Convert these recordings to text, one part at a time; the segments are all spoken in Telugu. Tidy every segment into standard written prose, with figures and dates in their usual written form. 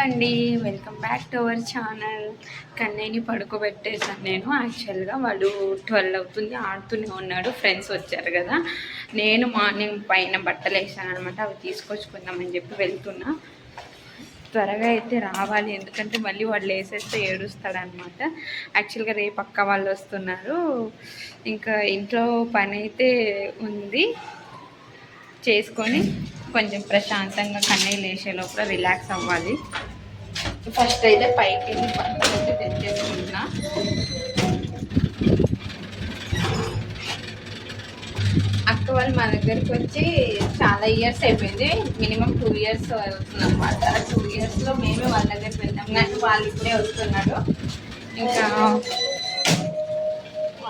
అండి, welcome back to our channel. కన్నయ్యని పడుకోబెట్టేసాను నేను. యాక్చువల్గా వాడు 12 అవుతుంది, ఆడుతూనే ఉన్నాడు. ఫ్రెండ్స్ వచ్చారు కదా, నేను మార్నింగ్ పైన బట్టలు వేసాను అనమాట. అవి తీసుకొచ్చుకుందామని చెప్పి వెళ్తున్నా. త్వరగా అయితే రావాలి, ఎందుకంటే మళ్ళీ వాడు లేసేస్తే ఏడుస్తాడనమాట. యాక్చువల్గా రేపు అక్క వాళ్ళు వస్తున్నారు. ఇంకా ఇంట్లో పని అయితే ఉంది, చేసుకొని కొంచెం ప్రశాంతంగా కన్నయ్య లేచే లోపల రిలాక్స్ అవ్వాలి. ఫస్ట్ అయితే పైకి వెళ్ళి బట్టలు అయితే తెచ్చేసుకుంటున్నా. అక్క వాళ్ళు మా దగ్గరికి వచ్చి చాలా ఇయర్స్ అయిపోయింది, మినిమం 2 ఇయర్స్ అవుతుంది అనమాట. 2 ఇయర్స్లో మేమే వాళ్ళ దగ్గరికి వెళ్తాం, కానీ వాళ్ళు ఇప్పుడే వస్తున్నారు. ఇంకా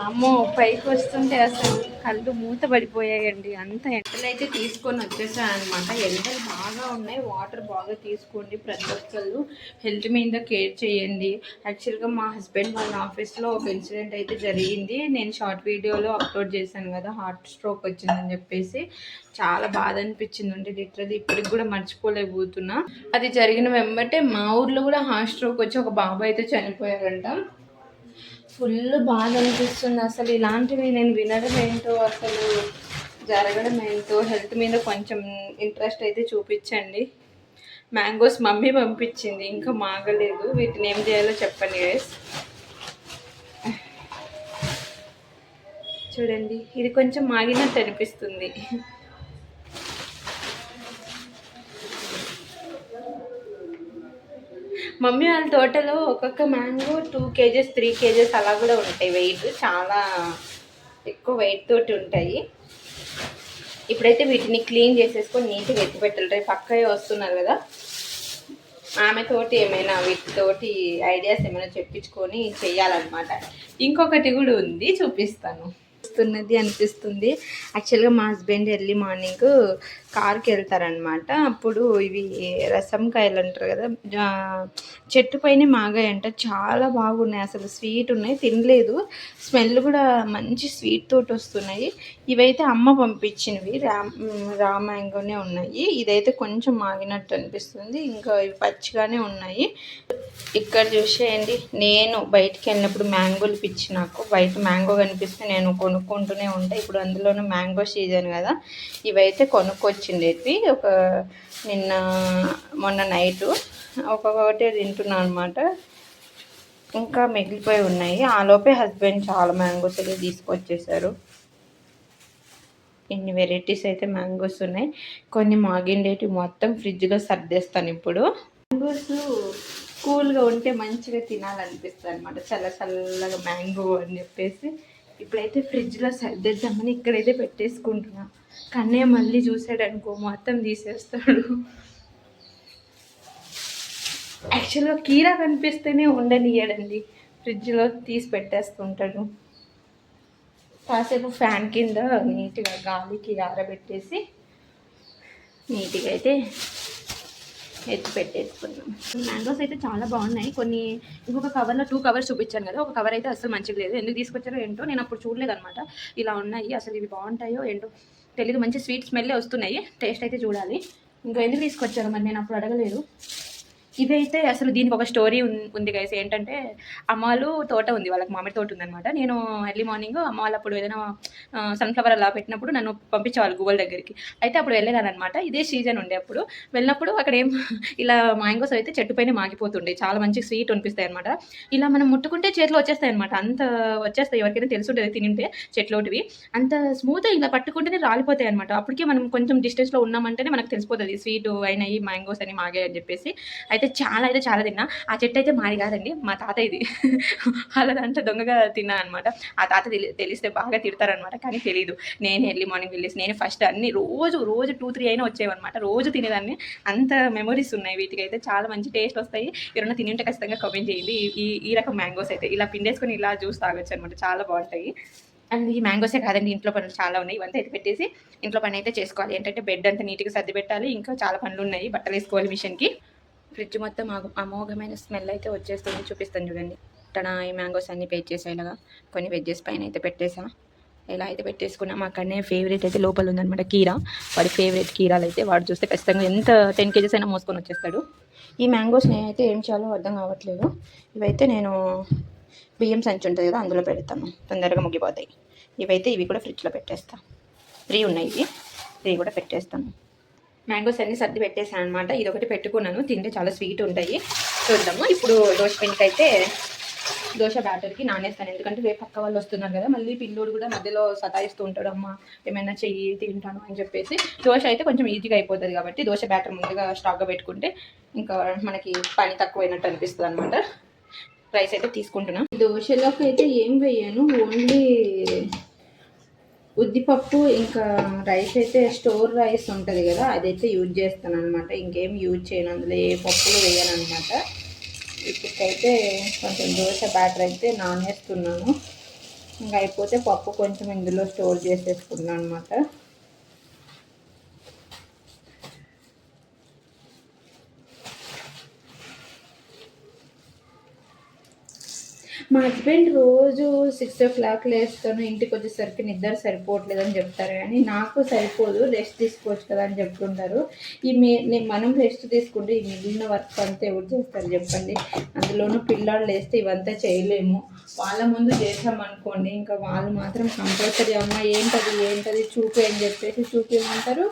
అమ్మో, పైకి వస్తుంటే అసలు కళ్ళు మూత పడిపోయాయండి. అంత ఎండలు అయితే తీసుకొని వచ్చేసాను అనమాట. ఎండలు బాగా ఉన్నాయి, వాటర్ బాగా తీసుకోండి. ప్రతి ఒక్కళ్ళు హెల్త్ మీద కేర్ చేయండి. యాక్చువల్గా మా హస్బెండ్ వాళ్ళ ఆఫీస్లో ఒక ఇన్సిడెంట్ అయితే జరిగింది. నేను షార్ట్ వీడియోలో అప్లోడ్ చేశాను కదా, హార్ట్ స్ట్రోక్ వచ్చిందని చెప్పేసి. చాలా బాధ అనిపించిందండి, లిటరల్లీ ఇప్పటికి కూడా మర్చిపోలేకపోతున్నా. అది జరిగిన వెంబటే మా ఊర్లో కూడా హార్ట్ స్ట్రోక్ వచ్చి ఒక బాబు అయితే చనిపోయారంట. ఫుల్ బాధ అనిపిస్తుంది అసలు. ఇలాంటివి నేను వినడం ఏంటో, అసలు జరగడం ఏంటో. హెల్త్ మీద కొంచెం ఇంట్రెస్ట్ అయితే చూపించండి. మ్యాంగోస్ మమ్మీ పంపించింది, ఇంకా మాగలేదు. వీటిని ఏం చేయాలో చెప్పండి గైస్. చూడండి, ఇది కొంచెం మాగినట్టు అనిపిస్తుంది. మమ్మీ వాళ్ళ తోటలో ఒక్కొక్క మ్యాంగో 2 kgs 3 kgs అలా కూడా ఉంటాయి. వెయిట్ చాలా ఎక్కువ వెయిట్ తోటి ఉంటాయి. ఇప్పుడైతే వీటిని క్లీన్ చేసేసుకొని నీట్గా ఎత్తి పెట్టాలి. రేపు పక్కనే వస్తున్నారు కదా, ఆమెతోటి ఏమైనా వీటితోటి ఐడియాస్ ఏమైనా చెప్పించుకొని చెయ్యాలన్నమాట. ఇంకొకటి కూడా ఉంది, చూపిస్తాను. వస్తున్నది అనిపిస్తుంది. యాక్చువల్గా మా హస్బెండ్ ఎర్లీ మార్నింగ్ కార్కి వెళ్తారనమాట. అప్పుడు ఇవి రసం కాయలు అంటారు కదా, చెట్టు పైన మాగాయంట. చాలా బాగున్నాయి అసలు, స్వీట్ ఉన్నాయి. తినలేదు, స్మెల్ కూడా మంచి స్వీట్ తోటి వస్తున్నాయి. ఇవైతే అమ్మ పంపించినవి, రా మ్యాంగోనే ఉన్నాయి. ఇదైతే కొంచెం మాగినట్టు అనిపిస్తుంది, ఇంకా ఇవి పచ్చిగానే ఉన్నాయి. ఇక్కడ చూసేయండి, నేను బయటికి వెళ్ళినప్పుడు మ్యాంగోలు పిచ్చి నాకు. బయట మ్యాంగో కనిపిస్తే నేను కొనుక్కుంటూనే ఉంటాయి. ఇప్పుడు అందులోనూ మ్యాంగో సీజన్ కదా. ఇవైతే కొనుక్కొచ్చిండేవి ఒక మొన్న నైటు ఒక్కొక్కటే తింటున్నాను అనమాట. ఇంకా మిగిలిపోయి ఉన్నాయి. ఆలోపే హస్బెండ్ చాలా మ్యాంగోస్ అయితే తీసుకొచ్చేసారు. ఇన్ని వెరైటీస్ అయితే మ్యాంగోస్ ఉన్నాయి. కొన్ని మాగిండేటివి మొత్తం ఫ్రిడ్జ్లో సర్దేస్తాను. ఇప్పుడు మ్యాంగోస్ కూల్గా ఉంటే మంచిగా తినాలనిపిస్తుంది అనమాట, చల్ల చల్లగా మ్యాంగో అని చెప్పేసి. ఇప్పుడైతే ఫ్రిడ్జ్లో సర్దేద్దామని ఇక్కడైతే పెట్టేసుకుంటున్నా. కన్నయ్య మళ్ళీ చూసాడనుకో మొత్తం తీసేస్తాడు. యాక్చువల్గా కీరా కనిపిస్తేనే ఉండనియడండి, ఫ్రిడ్జ్లో తీసి పెట్టేస్తుంటాడు. కాసేపు ఫ్యాన్ కింద నీట్గా గాలికి ఆరబెట్టేసి నీట్గా అయితే ఎత్తి పెట్టేసుకున్నాం. మ్యాంగోస్ అయితే చాలా బాగున్నాయి. కొన్ని ఇంకొక కవర్లో 2 కవర్స్ చూపించాను కదా, ఒక కవర్ అయితే అసలు మంచిగా లేదు. ఎందుకు తీసుకొచ్చారో ఏంటో, నేను అప్పుడు చూడలేదన్నమాట. ఇలా ఉన్నాయి, అసలు ఇవి బాగుంటాయో ఏంటో తెలీదు. మంచి స్వీట్ స్మెల్లే వస్తున్నాయి, టేస్ట్ అయితే చూడాలి. ఇంకా ఎందుకు తీసుకొచ్చారు మరి, నేను అప్పుడు అడగలేదు. ఇవైతే అసలు దీనికి ఒక స్టోరీ ఉంది గైస్. ఏంటంటే అమ్మాలు తోట ఉంది, వాళ్ళకి మామిడి తోట ఉందన్నమాట. నేను ఎర్లీ మార్నింగ్ అమ్మ వాళ్ళు అప్పుడు ఏదైనా సన్ఫ్లవర్ అలా పెట్టినప్పుడు నన్ను పంపించేవాళ్ళు గువ్వల దగ్గరికి. అయితే అప్పుడు వెళ్ళేదాన్ని అనమాట. ఇదే సీజన్ ఉండే అప్పుడు వెళ్ళినప్పుడు అక్కడ ఇలా మ్యాంగోస్ అయితే చెట్టు పైన మాగిపోతుండే, చాలా మంచి స్వీట్ అనిపిస్తాయి అనమాట. ఇలా మనం ముట్టుకుంటే చేతిలో వచ్చేస్తాయి అనమాట, అంత వచ్చేస్తాయి. ఎవరికైనా తెలుసుంటుంది తినింటే చెట్లోటివి, అంత స్మూత్ ఇలా పట్టుకుంటేనే రాలిపోతాయి అనమాట. అప్పటికే మనం కొంచెం డిస్టెన్స్లో ఉన్నామంటేనే మనకు తెలిసిపోతుంది స్వీట్ అయినాయి, మ్యాంగోస్ అని మాగాయి అని చెప్పేసి. అయితే చాలా తిన్నా. ఆ చెట్టు అయితే మాది కాదండి, మా తాతయ్యది. అలా దాంట్లో దొంగగా తిన్నా అనమాట. ఆ తాత తెలిస్తే బాగా తిడతారనమాట, కానీ తెలీదు. నేను ఎర్లీ మార్నింగ్ వెళ్ళేసి నేను ఫస్ట్ అన్ని రోజు 2-3 అయినా వచ్చేవన్నమాట. రోజు తినేదాన్ని. అంత మెమరీస్ ఉన్నాయి వీటికి. అయితే చాలా మంచి టేస్ట్ వస్తాయి. ఎవరైనా తినింటే ఖచ్చితంగా కామెంట్ చేయండి. ఈ రకం మ్యాంగోస్ అయితే ఇలా పిండేసుకొని ఇలా జ్యూస్ తాగొచ్చు అనమాట, చాలా బాగుంటాయి. అండ్ ఈ మ్యాంగోసే కాదండి, ఇంట్లో పనులు చాలా ఉన్నాయి. ఇవంతా అయితే పెట్టేసి ఇంట్లో పని అయితే చేసుకోవాలి. ఏంటంటే బెడ్ అంతా నీట్గా సర్ది పెట్టాలి, ఇంకా చాలా పనులు ఉన్నాయి. బట్టలు వేసుకోవాలి మిషన్కి. ఫ్రిడ్జ్ మొత్తం అమోఘమైన స్మెల్ అయితే వచ్చేస్తుంది, చూపిస్తాను చూడండి. ఈ మ్యాంగోస్ అన్నీ పేస్ట్ చేసేలాగా కొన్ని వెజ్జెస్ పైన అయితే పెట్టేసా. ఇలా అయితే పెట్టేసుకున్నాం. మా కన్నే ఫేవరెట్ అయితే లోపల ఉందనమాట కీరా. వాడి ఫేవరెట్ కీరాలు అయితే వాడు చూస్తే ఖచ్చితంగా ఎంత 10 కేజీస్ అయినా మోసుకొని వచ్చేస్తాడు. ఈ మ్యాంగోస్ నేనైతే ఏం చేయాలో అర్థం కావట్లేదు. ఇవైతే నేను బియ్యం సంచి ఉంటుంది కదా అందులో పెడతాను, తొందరగా ముగ్గిపోతాయి. ఇవి కూడా ఫ్రిడ్జ్లో పెట్టేస్తాను. 3 ఉన్నాయి, ఇవి 3 కూడా పెట్టేస్తాను. మ్యాంగోస్ అన్ని సర్ది పెట్టేసాను అనమాట. ఇది ఒకటి పెట్టుకున్నాను, తింటే చాలా స్వీట్ ఉంటాయి. చూద్దాము. ఇప్పుడు దోశ పిండికి అయితే దోశ బ్యాటర్కి నానేస్తాను, ఎందుకంటే రేపు పక్క వాళ్ళు వస్తున్నారు కదా, మళ్ళీ పిల్లోడు కూడా మధ్యలో సతాయిస్తూ ఉంటాడు, అమ్మ ఏమైనా చెయ్యి తింటాను అని చెప్పేసి. దోశ అయితే కొంచెం ఈజీగా అయిపోతుంది కాబట్టి దోశ బ్యాటర్ ముందుగా స్టాక్గా పెట్టుకుంటే ఇంకా మనకి పని తక్కువైనట్టు అనిపిస్తుంది అనమాట. రైస్ అయితే తీసుకుంటున్నాను. దోశలోకి అయితే ఏం వేయను, ఓన్లీ ఉద్దిపప్పు ఇంకా రైస్ అయితే స్టోర్ రైస్ ఉంటుంది కదా అదైతే యూజ్ చేస్తాను అనమాట. ఇంకేం యూజ్ చేయను, అందులో ఏ పప్పులు వేయను అనమాట. ఇప్పటికైతే కొంచెం దోశ బ్యాటర్ అయితే నానేస్తున్నాను, ఇంకా అయిపోతే పప్పు కొంచెం ఇందులో స్టోర్ చేసేసుకున్నాను అనమాట. మా హస్బెండ్ రోజు 6 o'clock లేస్తాను, ఇంటికి వచ్చేసరికి నిద్ర సరిపోవట్లేదు అని చెప్తారు, కానీ నాకు సరిపోదు, రెస్ట్ తీసుకోవచ్చు కదా అని చెప్తుంటారు. మనం రెస్ట్ తీసుకుంటే ఈ మిగిలిన వర్క్ అంతా ఎవరు చేస్తారు చెప్పండి. అందులోనూ పిల్లాడు లేస్తే ఇవంతా చేయలేము. వాళ్ళ ముందు చేసామనుకోండి ఇంకా వాళ్ళు మాత్రం కంపల్సరీ అమ్మ ఏంటది చూపి అని చెప్పేసి చూపించమంటారు.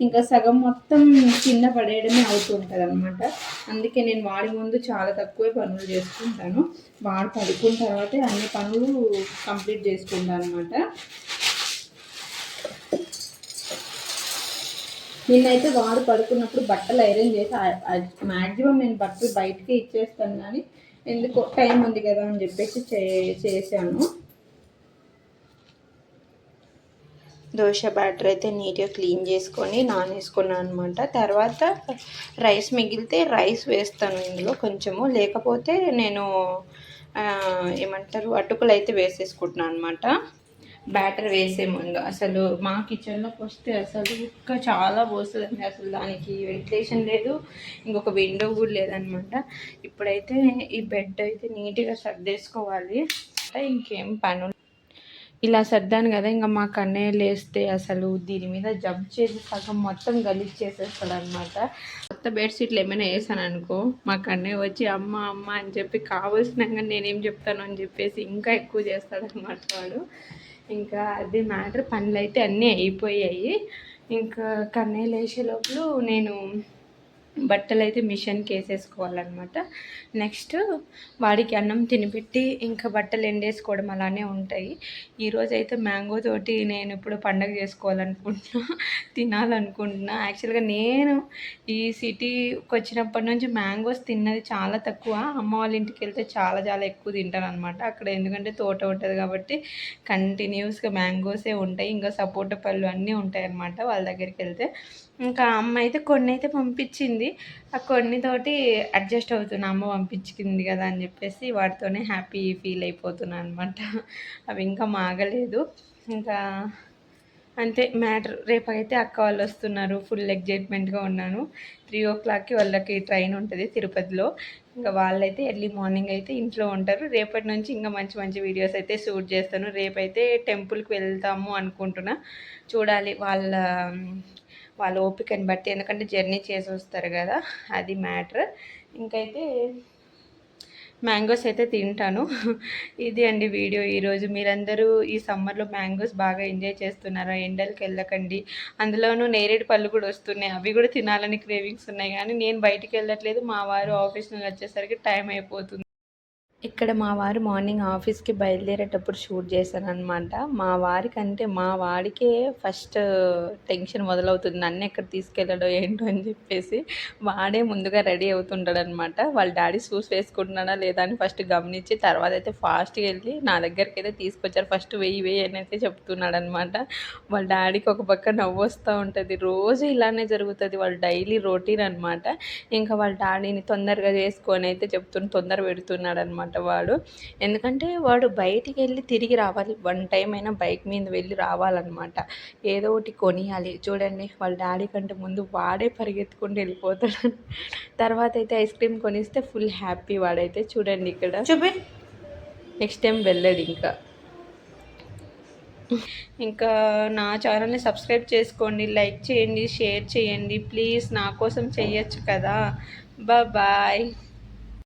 ఇంకా సగం మొత్తం కింద పడేయడమే అవుతుంటుంది అనమాట. అందుకే నేను వాడి ముందు చాలా తక్కువే పనులు చేసుకుంటాను. వాడు పడుకున్న తర్వాతే అన్ని పనులు కంప్లీట్ చేసుకుంటాను అనమాట. నిన్నైతే వాడు పడుకున్నప్పుడు బట్టలు ఐరన్ చేసి మ్యాక్సిమం నేను బట్టలు బయటకే ఇచ్చేస్తాను, కానీ ఎందుకో టైం ఉంది కదా అని చెప్పేసి చేశాను. దోశ బ్యాటర్ అయితే నీట్గా క్లీన్ చేసుకొని నానేసుకున్నాను అనమాట. తర్వాత రైస్ మిగిలితే రైస్ వేస్తాను ఇందులో కొంచెము, లేకపోతే నేను ఏమంటారు అటుకులు అయితే వేసేసుకుంటున్నాను అనమాట. బ్యాటర్ వేసే ముందు అసలు మా కిచెన్లోకి వస్తే అసలు ఇంకా చాలా పోస్తుందండి, అసలు దానికి వెంటిలేషన్ లేదు, ఇంకొక విండో కూడా లేదనమాట. ఇప్పుడైతే ఈ బెడ్ అయితే నీట్గా సర్దేసుకోవాలి, ఇంకేం పనులు. ఇలా సర్దాను కదా, ఇంకా మా కన్నయ్య లేస్తే అసలు దీని మీద జంప్ చేసి సగం మొత్తం గలీజ్ చేసేస్తాడు అనమాట. కొత్త బెడ్షీట్లు ఏమైనా వేసాను అనుకో, మా కన్నయ్య వచ్చి అమ్మ అమ్మ అని చెప్పి కావాల్సినాక నేనేం చెప్తాను అని చెప్పేసి ఇంకా ఎక్కువ చేస్తాడు అనమాట వాడు. ఇంకా అది మ్యాటర్. పనులు అయితే అన్నీ అయిపోయాయి. ఇంకా కన్నయ్య లేచే లోపల నేను బట్టలు అయితే మిషన్కి వేసేసుకోవాలన్నమాట. నెక్స్ట్ వాడికి అన్నం తినిపెట్టి ఇంకా బట్టలు ఎండేసుకోవడం అలానే ఉంటాయి. ఈరోజు అయితే మ్యాంగో తోటి నేను ఇప్పుడు పండగ చేసుకోవాలనుకుంటున్నా, తినాలనుకుంటున్నా. యాక్చువల్గా నేను ఈ సిటీకి వచ్చినప్పటి నుంచి మ్యాంగోస్ తిన్నది చాలా తక్కువ. అమ్మ వాళ్ళ ఇంటికి వెళ్తే చాలా చాలా ఎక్కువ తింటాను అనమాట అక్కడ, ఎందుకంటే తోట ఉంటుంది కాబట్టి కంటిన్యూస్గా మ్యాంగోసే ఉంటాయి, ఇంకా సపోటా పళ్ళు అన్నీ ఉంటాయి అన్నమాట వాళ్ళ దగ్గరికి వెళ్తే. ఇంకా అమ్మ అయితే కొన్ని అయితే పంపించింది, ఆ కొన్నితోటి అడ్జస్ట్ అవుతున్నా, అమ్మ పంపించింది కదా అని చెప్పేసి వాటితోనే హ్యాపీ ఫీల్ అయిపోతున్నాను అనమాట. అవి ఇంకా మాగలేదు. ఇంకా అంతే మ్యాటర్. రేపైతే అక్క వాళ్ళు వస్తున్నారు, ఫుల్ ఎగ్జైట్మెంట్గా ఉన్నాను. 3 o'clockకి వాళ్ళకి ట్రైన్ ఉంటుంది తిరుపతిలో. ఇంకా వాళ్ళైతే ఎర్లీ మార్నింగ్ అయితే ఇంట్లో ఉంటారు. రేపటి నుంచి ఇంకా మంచి మంచి వీడియోస్ అయితే షూట్ చేస్తాను. రేపైతే టెంపుల్కి వెళ్తాము అనుకుంటున్నా, చూడాలి వాళ్ళ ఓపికని బట్టి, ఎందుకంటే జర్నీ చేసి వస్తారు కదా, అది మ్యాటర్. ఇంకైతే మ్యాంగోస్ అయితే తింటాను. ఇది అండి వీడియో ఈరోజు. మీరందరూ ఈ సమ్మర్లో మ్యాంగోస్ బాగా ఎంజాయ్ చేస్తున్నారా? ఎండలకి వెళ్ళకండి. అందులోనూ నేరేడు పళ్ళు కూడా వస్తున్నాయి, అవి కూడా తినాలని క్రేవింగ్స్ ఉన్నాయి, కానీ నేను బయటికి వెళ్ళట్లేదు. మా వారు ఆఫీస్ నుంచి వచ్చేసరికి టైం అయిపోతుంది. ఇక్కడ మా వారు మార్నింగ్ ఆఫీస్కి బయలుదేరేటప్పుడు షూట్ చేశాను అనమాట. మా వాడికే ఫస్ట్ టెన్షన్ మొదలవుతుంది, నన్ను ఎక్కడ తీసుకెళ్ళడో ఏంటో అని చెప్పేసి. వాడే ముందుగా రెడీ అవుతుంటాడు అనమాట. వాళ్ళ డాడీ షూస్ వేసుకుంటున్నాడా లేదా అని ఫస్ట్ గమనించి తర్వాత అయితే ఫాస్ట్గా వెళ్ళి నా దగ్గరికి అయితే తీసుకొచ్చారు. ఫస్ట్ వెయ్యి అని అయితే చెప్తున్నాడు అనమాట. వాళ్ళ డాడీకి ఒక పక్క నవ్వు వస్తూ ఉంటుంది, రోజు ఇలానే జరుగుతుంది, వాళ్ళ డైలీ రొటీన్ అనమాట. ఇంకా వాళ్ళ డాడీని తొందరగా చేసుకొని అయితే తొందర పెడుతున్నాడు అనమాట వాడు. ఎందుకంటే వాడు బయటికి వెళ్ళి తిరిగి రావాలి, 1 టైం అయినా బైక్ మీద వెళ్ళి రావాలన్నమాట. ఏదో ఒకటి కొనియాలి. చూడండి వాళ్ళ డాడీ కంటే ముందు వాడే పరిగెత్తుకుంటూ వెళ్ళిపోతాడు. తర్వాత అయితే ఐస్ క్రీమ్ కొనిస్తే ఫుల్ హ్యాపీ వాడైతే. చూడండి ఇక్కడ నెక్స్ట్ టైం వెళ్ళాడు ఇంకా. ఇంకా నా ఛానల్ని సబ్స్క్రైబ్ చేసుకోండి, లైక్ చేయండి, షేర్ చేయండి ప్లీజ్, నా కోసం చెయ్యొచ్చు కదా. బాయ్.